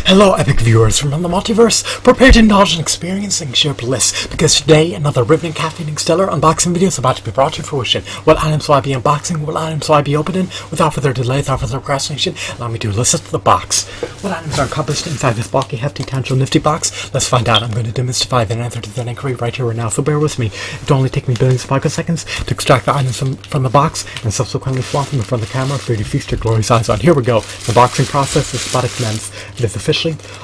Hello, epic viewers from the multiverse. Prepare to indulge in experiencing sheer bliss, because today another riveting, caffeinating, stellar unboxing video is about to be brought to fruition. What items will I be unboxing? What items will I be opening? Without further delay, without further procrastination, allow me to listen to the box. What items are encompassed inside this bulky, hefty, tangible, nifty box? Let's find out. I'm going to demystify the answer to that inquiry right here and now, so bear with me. It will only take me billions of picoseconds to extract the items from the box and subsequently swap them in front of the camera for you to feast your glorious eyes on. Here we go. The boxing process is about to commence. It is officially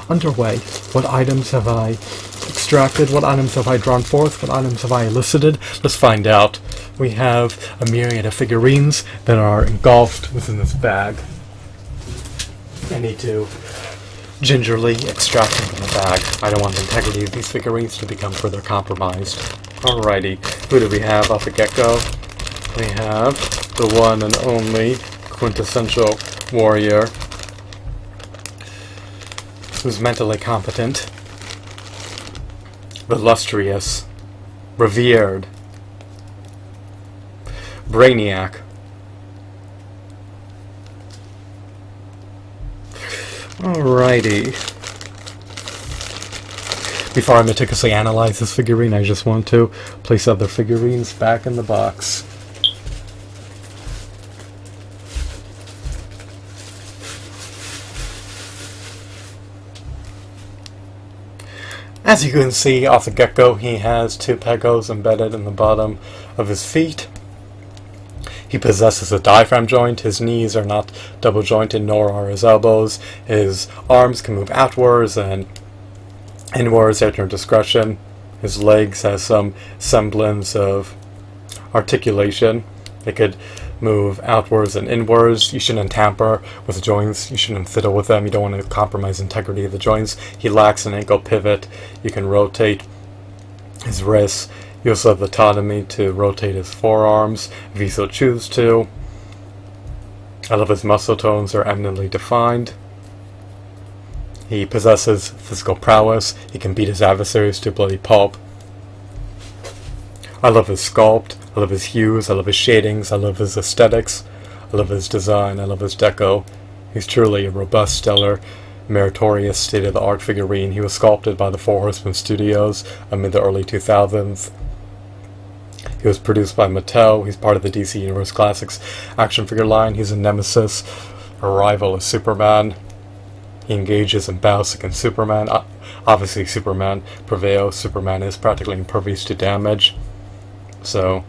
underway. What items have I extracted? What items have I drawn forth? What items have I elicited? Let's find out. We have a myriad of figurines that are engulfed within this bag. I need to gingerly extract them from the bag. I don't want the integrity of these figurines to become further compromised. Alrighty, who do we have off the get-go? We have the one and only quintessential warrior who's mentally competent, illustrious, revered, Brainiac. Alrighty. Before I meticulously analyze this figurine, I just want to place other figurines back in the box. As you can see off the get-go, he has two pegos embedded in the bottom of his feet. He possesses a diaphragm joint. His knees are not double jointed, nor are his elbows. His arms can move outwards and inwards at your discretion. His legs has some semblance of articulation. They could move outwards and inwards. You shouldn't tamper with the joints. You shouldn't fiddle with them. You don't want to compromise the integrity of the joints. He lacks an ankle pivot. You can rotate his wrists. You also have the autonomy to rotate his forearms if you so choose to. I love his muscle tones are eminently defined. He possesses physical prowess. He can beat his adversaries to bloody pulp. I love his sculpt. I love his hues, I love his shadings, I love his aesthetics, I love his design, I love his deco. He's truly a robust, stellar, meritorious, state-of-the-art figurine. He was sculpted by the Four Horsemen Studios amid the early 2000s. He was produced by Mattel. He's part of the DC Universe Classics action figure line. He's a nemesis, a rival of Superman. He engages and bows against Superman. Obviously, Superman prevails. Superman is practically impervious to damage. So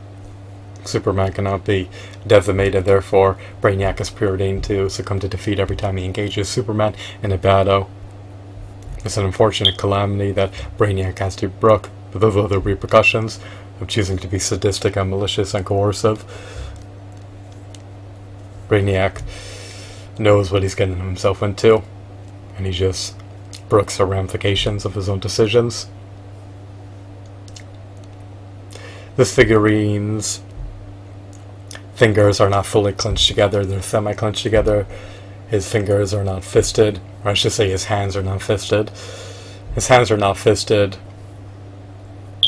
Superman cannot be decimated, therefore Brainiac is preordained to succumb to defeat every time he engages Superman in a battle. It's an unfortunate calamity that Brainiac has to brook, but those are the repercussions of choosing to be sadistic and malicious and coercive. Brainiac knows what he's getting himself into, and he just brooks the ramifications of his own decisions. This figurine's fingers are not fully clenched together, they're semi-clenched together. His fingers are not fisted, or I should say his hands are not fisted. His hands are not fisted.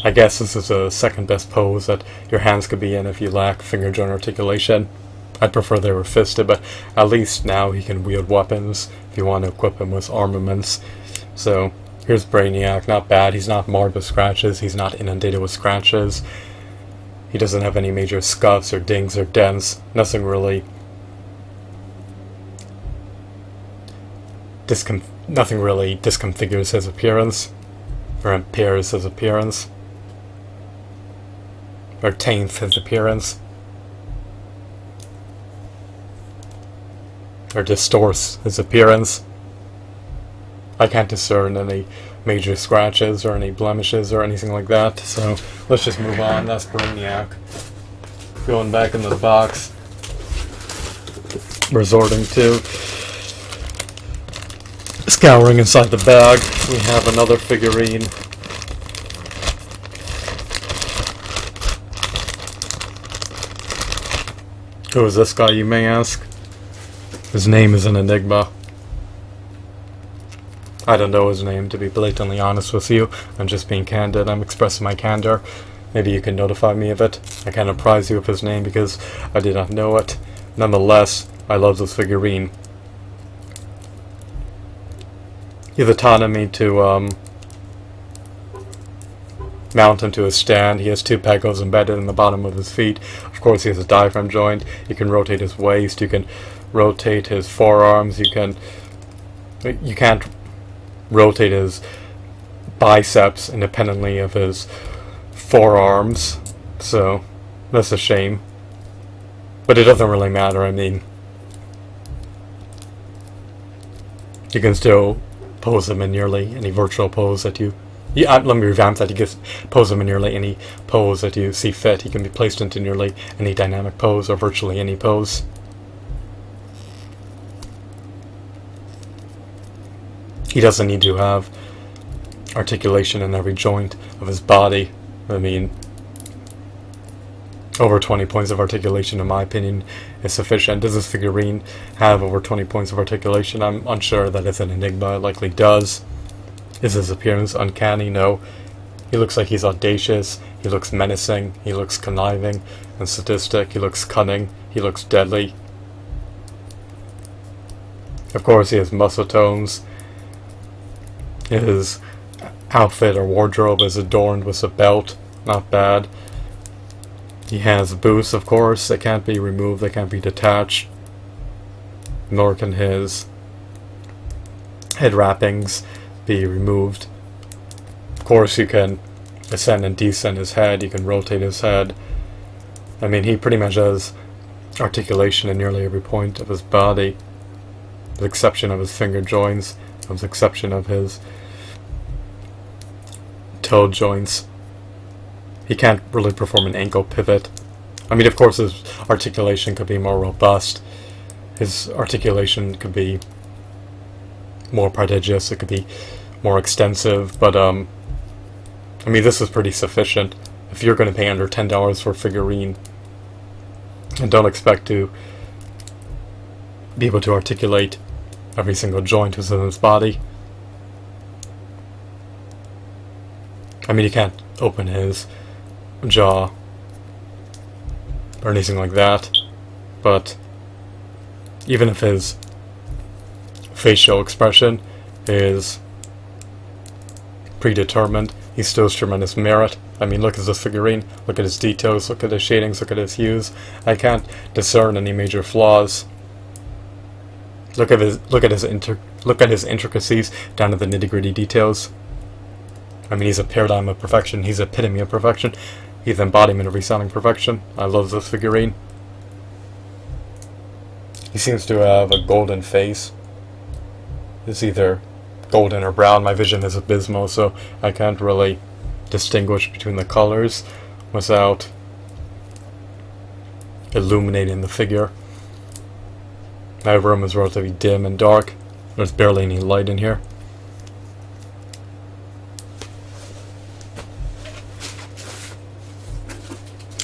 I guess this is a second best pose that your hands could be in if you lack finger joint articulation. I'd prefer they were fisted, but at least now he can wield weapons if you want to equip him with armaments. So here's Brainiac, not bad. He's not marred with scratches, he's not inundated with scratches. He doesn't have any major scuffs or dings or dents. Nothing really disconfigures his appearance, or impairs his appearance, or taints his appearance, or distorts his appearance. I can't discern any major scratches or any blemishes or anything like that, so let's just move on. That's Brainiac. Going back into the box, resorting to scouring inside the bag, we have another figurine. Who is this guy, you may ask? His name is an enigma. I don't know his name, to be blatantly honest with you. I'm just being candid. I'm expressing my candor. Maybe you can notify me of it. I can't apprise you of his name because I did not know it. Nonetheless, I love this figurine. He has autonomy to mount him to a stand. He has 2 pegos embedded in the bottom of his feet. Of course, he has a diaphragm joint. You can rotate his waist. You can rotate his forearms. You can't rotate his biceps independently of his forearms. So that's a shame. But it doesn't really matter. I mean, you can still pose him in nearly any virtual pose that you... Yeah, let me revamp that. You can pose him in nearly any pose that you see fit. He can be placed into nearly any dynamic pose or virtually any pose. He doesn't need to have articulation in every joint of his body. I mean, over 20 points of articulation, in my opinion, is sufficient. Does this figurine have over 20 points of articulation? I'm unsure. That is an enigma. It likely does. Is his appearance uncanny? No. He looks like he's audacious. He looks menacing. He looks conniving and sadistic. He looks cunning. He looks deadly. Of course, he has muscle tones. His outfit or wardrobe is adorned with a belt. Not bad. He has boots, of course. They can't be removed. They can't be detached. Nor can his head wrappings be removed. Of course, you can ascend and descend his head. You can rotate his head. I mean, he pretty much has articulation in nearly every point of his body, with the exception of his finger joints, with the exception of his toe joints. He can't really perform an ankle pivot. I mean, of course, his articulation could be more robust. His articulation could be more prodigious. It could be more extensive. But, I mean, this is pretty sufficient. If you're going to pay under $10 for a figurine, and don't expect to be able to articulate every single joint within his body. I mean, you can't open his jaw or anything like that, but even if his facial expression is predetermined, he still has tremendous merit. I mean, look at this figurine, look at his details, look at his shadings, look at his hues. I can't discern any major flaws. Look at his intricacies down to the nitty-gritty details. I mean, he's a paradigm of perfection. He's an epitome of perfection. He's the embodiment of resounding perfection. I love this figurine. He seems to have a golden face. It's either golden or brown. My vision is abysmal, so I can't really distinguish between the colors without illuminating the figure. My room is relatively dim and dark. There's barely any light in here.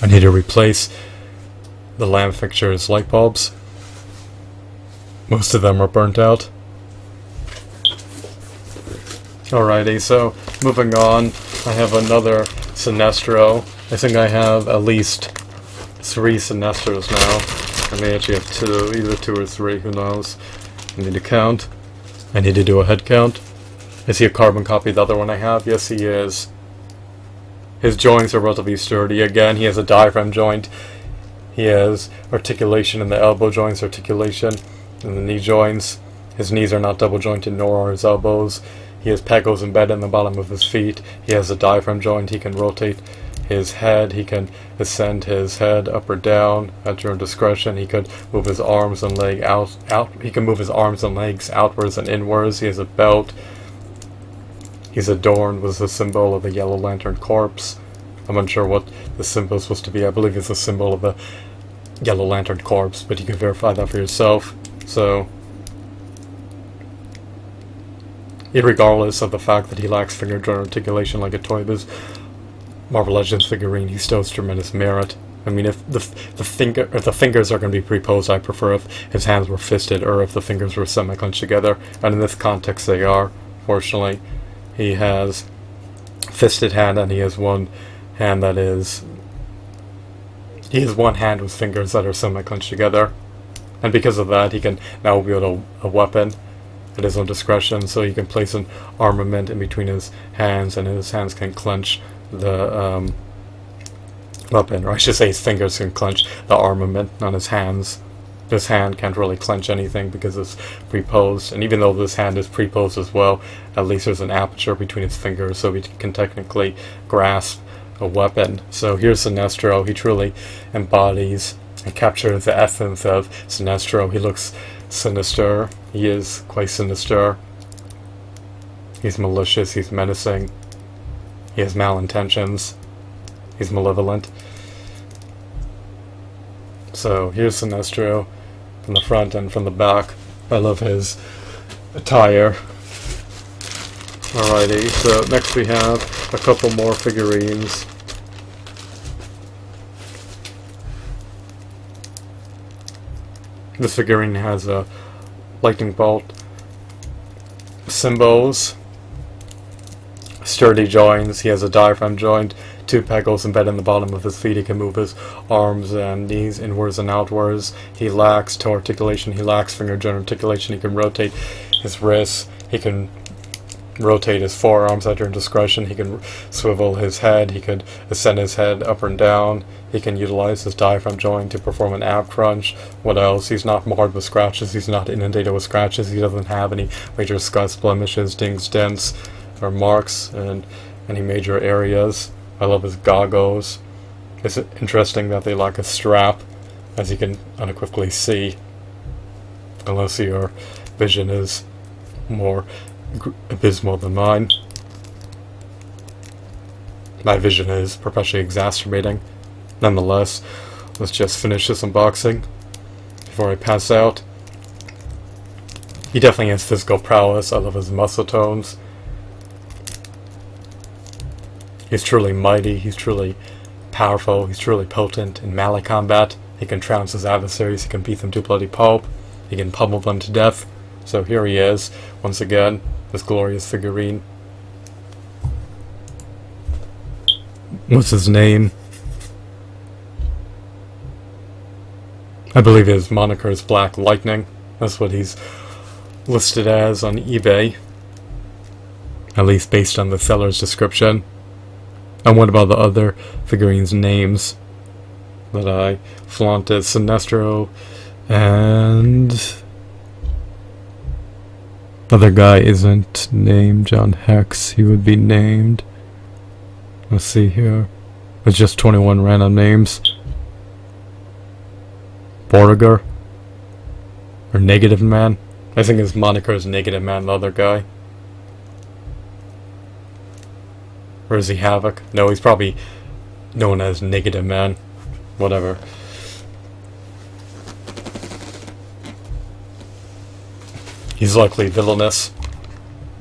I need to replace the lamp fixture's light bulbs. Most of them are burnt out. Alrighty, so moving on, I have another Sinestro. I think I have at least 3 Sinestros now. I may actually have 2, either 2 or 3, who knows. I need to count. I need to do a head count. Is he a carbon copy of the other one I have? Yes, he is. His joints are relatively sturdy. Again, he has a diaphragm joint. He has articulation in the elbow joints, articulation in the knee joints. His knees are not double jointed, nor are his elbows. He has pegos embedded in the bottom of his feet. He has a diaphragm joint. He can rotate his head. He can ascend his head up or down at your own discretion. He could move his arms and leg out. He can move his arms and legs outwards and inwards. He has a belt. He's adorned with the symbol of the Yellow Lantern Corps. I'm unsure what the symbol is supposed to be. I believe it's a symbol of the Yellow Lantern Corps, but you can verify that for yourself. So, irregardless of the fact that he lacks finger joint articulation like a Toy Biz Marvel Legends figurine, he still has tremendous merit. I mean, if the fingers are going to be pre-posed, I prefer if his hands were fisted or if the fingers were semi-clenched together. And in this context, they are. Fortunately, he has fisted hand, and he has one hand that is... He has one hand with fingers that are semi-clenched together. And because of that, he can now wield a weapon at his own discretion, so he can place an armament in between his hands, and his hands can clench the weapon, or I should say his fingers can clench the armament on his hands. This hand can't really clench anything because it's pre-posed, and even though this hand is pre-posed as well, at least there's an aperture between his fingers, so he can technically grasp a weapon. So here's Sinestro. He truly embodies and captures the essence of Sinestro. He looks sinister. He is quite sinister. He's malicious. He's menacing. He has malintentions. He's malevolent. So here's Sinestro from the front and from the back. I love his attire. Alrighty, so next we have a couple more figurines. This figurine has a lightning bolt, cymbals, sturdy joints. He has a diaphragm joint, 2 pegals embedded in the bottom of his feet. He can move his arms and knees inwards and outwards. He lacks toe articulation. He lacks finger joint articulation. He can rotate his wrists. He can rotate his forearms at your discretion. He can swivel his head. He could ascend his head up and down. He can utilize his diaphragm joint to perform an ab crunch. What else? He's not marred with scratches. He's not inundated with scratches. He doesn't have any major scuffs, blemishes, dings, dents, or marks in any major areas. I love his goggles. It's interesting that they lack a strap, as you can unequivocally see, unless your vision is more abysmal than mine. My vision is perpetually exacerbating. Nonetheless, let's just finish this unboxing before I pass out. He definitely has physical prowess. I love his muscle tones. He's truly mighty. He's truly powerful. He's truly potent in melee combat. He can trounce his adversaries. He can beat them to bloody pulp. He can pummel them to death. So here he is, once again, this glorious figurine. What's his name? I believe his moniker is Black Lightning. That's what he's listed as on eBay, at least based on the seller's description. And what about the other figurines' names that I flaunted? Sinestro and other guy isn't named. John Hex, he would be named. Let's see here. It's just 21 random names. Borger or Negative Man. I think his moniker is Negative Man, the other guy. Or is he Havoc? No, he's probably known as Negative Man. Whatever. He's likely villainous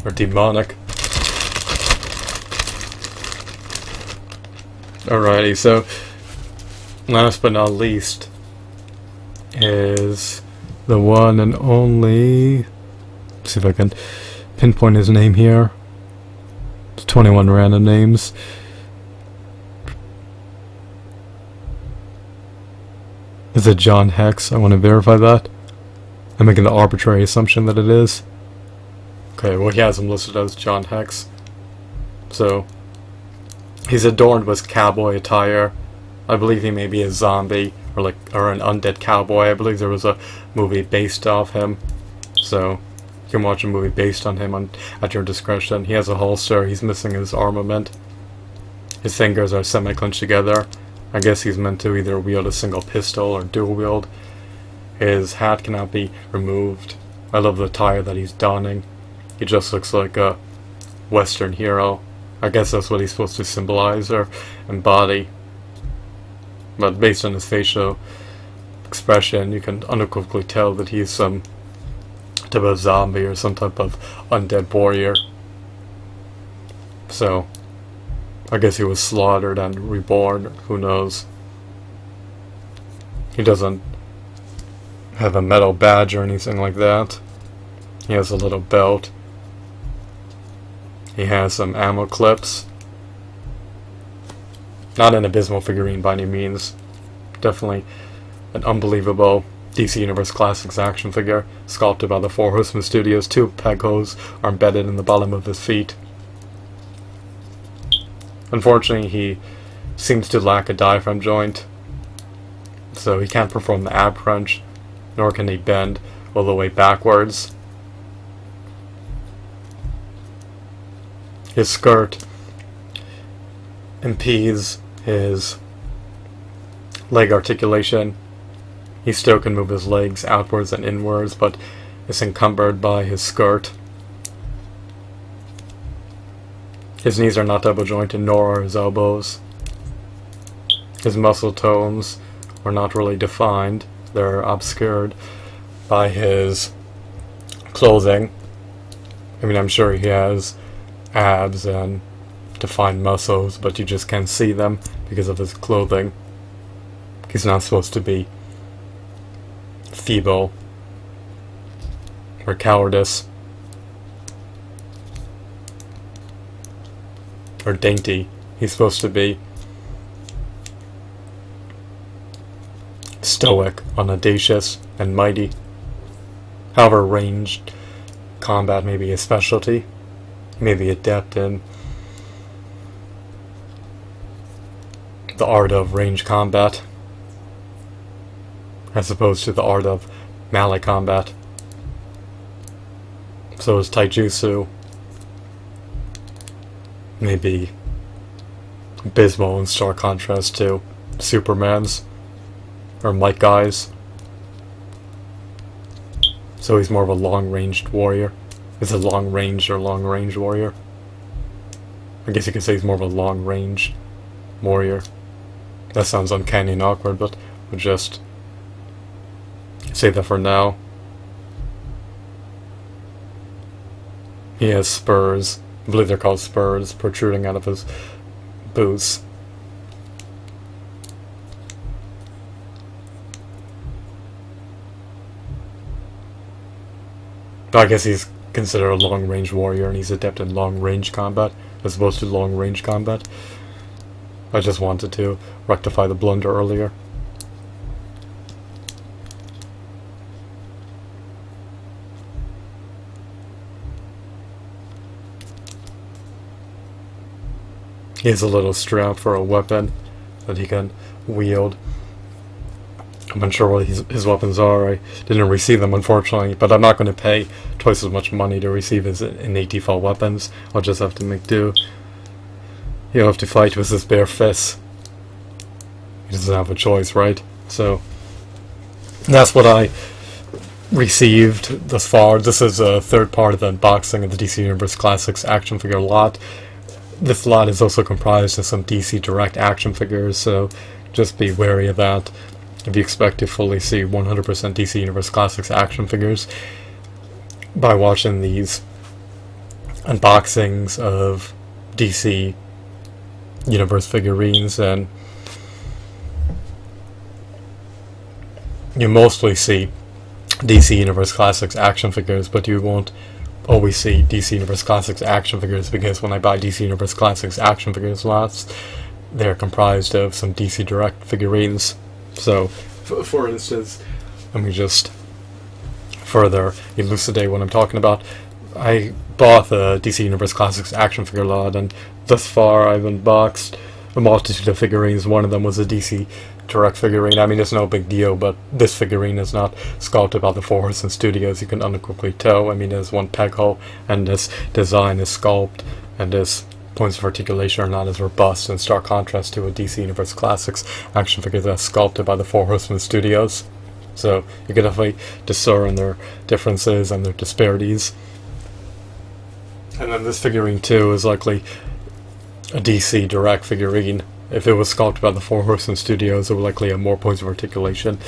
or demonic. Alrighty, so last but not least is the one and only. Let's see if I can pinpoint his name here. It's 21 random names. Is it John Hex? I want to verify that. I'm making the arbitrary assumption that it is. Okay, well, he has him listed as John Hex. So he's adorned with cowboy attire. I believe he may be a zombie or an undead cowboy. I believe there was a movie based off him. So you can watch a movie based on him at your discretion. He has a holster. He's missing his armament. His fingers are semi-clenched together. I guess he's meant to either wield a single pistol or dual wield. His hat cannot be removed. I love the attire that he's donning. He just looks like a Western hero. I guess that's what he's supposed to symbolize or embody. But based on his facial expression, you can unequivocally tell that he's some type of zombie or some type of undead warrior. So I guess he was slaughtered and reborn. Who knows? He doesn't have a metal badge or anything like that. He has a little belt. He has some ammo clips. Not an abysmal figurine by any means. Definitely an unbelievable DC Universe Classics action figure, sculpted by the Four Horsemen Studios. 2 peg holes are embedded in the bottom of his feet. Unfortunately, he seems to lack a diaphragm joint, so he can't perform the ab crunch, nor can he bend all the way backwards. His skirt impedes his leg articulation. He still can move his legs outwards and inwards, but is encumbered by his skirt. His knees are not double jointed, nor are his elbows. His muscle tones are not really defined. They're obscured by his clothing. I mean, I'm sure he has abs and defined muscles, but you just can't see them because of his clothing. He's not supposed to be feeble or cowardice or dainty. He's supposed to be stoic, unaudacious, and mighty. However, ranged combat may be a specialty. He may be adept in the art of range combat, as opposed to the art of melee combat. So his taijutsu may be abysmal in stark contrast to Superman's or Mike Guy's. So he's more of a long-ranged warrior. Is it long-ranged or long-range warrior? I guess you could say he's more of a long-range warrior. That sounds uncanny and awkward, but we'll just say that for now. He has spurs, I believe they're called spurs, protruding out of his boots. But I guess he's considered a long-range warrior, and he's adept in long-range combat, as opposed to long-range combat. I just wanted to rectify the blunder earlier. He has a little strap for a weapon that he can wield. I'm unsure what his weapons are. I didn't receive them, unfortunately, but I'm not going to pay twice as much money to receive his innate default weapons. I'll just have to make do. He'll have to fight with his bare fists. He doesn't have a choice, right? So that's what I received thus far. This is a third part of the unboxing of the DC Universe Classics action figure lot. This lot is also comprised of some DC Direct action figures, so just be wary of that. If you expect to fully see 100% DC Universe Classics action figures by watching these unboxings of DC Universe figurines, and you mostly see DC Universe Classics action figures, but you won't always see DC Universe Classics action figures, because when I buy DC Universe Classics action figures lots, they're comprised of some DC Direct figurines. So, for instance, let me just further elucidate what I'm talking about. I bought the DC Universe Classics action figure lot, and thus far I've unboxed a multitude of figurines. One of them was a DC Direct figurine. I mean, it's no big deal, but this figurine is not sculpted by the Four Horsemen Studios. You can unequivocally tell. I mean, there's one peg hole, and this design is sculpted, and this points of articulation are not as robust, in stark contrast to a DC Universe Classics action figure that's sculpted by the Four Horsemen Studios. So you can definitely discern their differences and their disparities. And then this figurine too is likely a DC Direct figurine. If it was sculpted by the Four Horsemen Studios, it would likely have more points of articulation,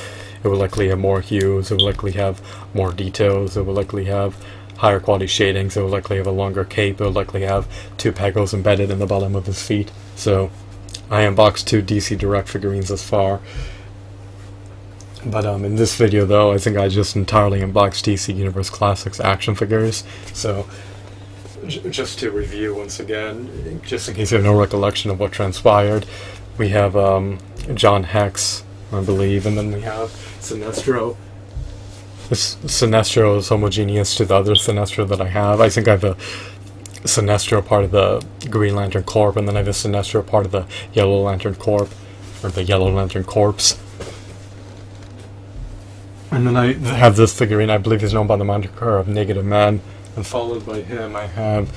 it would likely have more hues, it would likely have more details, it would likely have higher quality shadings, it would likely have a longer cape, it would likely have 2 peg holes embedded in the bottom of his feet. So I unboxed 2 DC Direct figurines thus far. But in this video though, I think I just entirely unboxed DC Universe Classics action figures. So just to review once again, just in case you have no recollection of what transpired, we have John Hex, I believe, and then we have Sinestro, this Sinestro is homogeneous to the other Sinestro that I have. I think I have a Sinestro part of the Green Lantern Corps, and then I have a Sinestro part of the Yellow Lantern Corps, or the Yellow Lantern Corps. And then I have this figurine, I believe is known by the moniker of Negative Man, and followed by him I have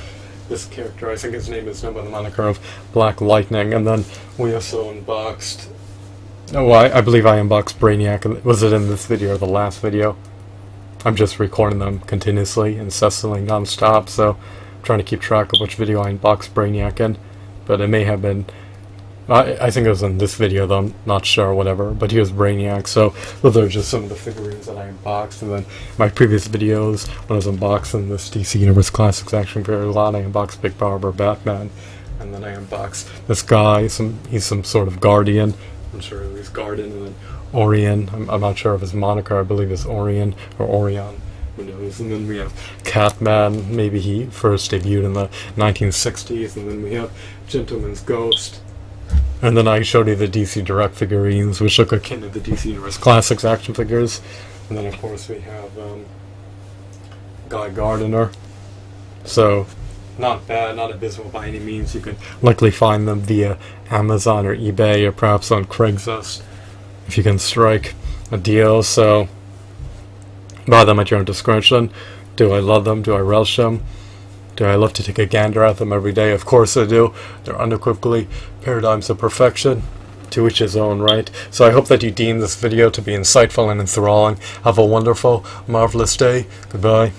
this character, I think his name is known by the moniker of Black Lightning, and then we also unboxed, I believe I unboxed Brainiac. Was it in this video or the last video? I'm just recording them continuously, incessantly, non-stop, so I'm trying to keep track of which video I unboxed Brainiac in, but it may have been, I think it was in this video though, I'm not sure, whatever, but he was Brainiac. So those are just some of the figurines that I unboxed. And then my previous videos, when I was unboxing this DC Universe Classics action figure a lot, I unboxed Big Barber Batman, and then I unboxed this guy, he's some sort of guardian, I'm sure he's Garden, and then Orion, I'm not sure of his moniker, I believe it's Orion, or Orion, who knows. And then we have Catman, maybe he first debuted in the 1960s, and then we have Gentleman's Ghost. And then I showed you the DC Direct figurines, which look akin to the DC Universe Classics action figures. And then, of course, we have Guy Gardner. So, not bad, not abysmal by any means. You could likely find them via Amazon or eBay or perhaps on Craigslist if you can strike a deal. So, buy them at your own discretion. Do I love them? Do I relish them? Do I love to take a gander at them every day? Of course I do. They're unequivocally paradigms of perfection, to each his own, right? So I hope that you deem this video to be insightful and enthralling. Have a wonderful, marvelous day. Goodbye.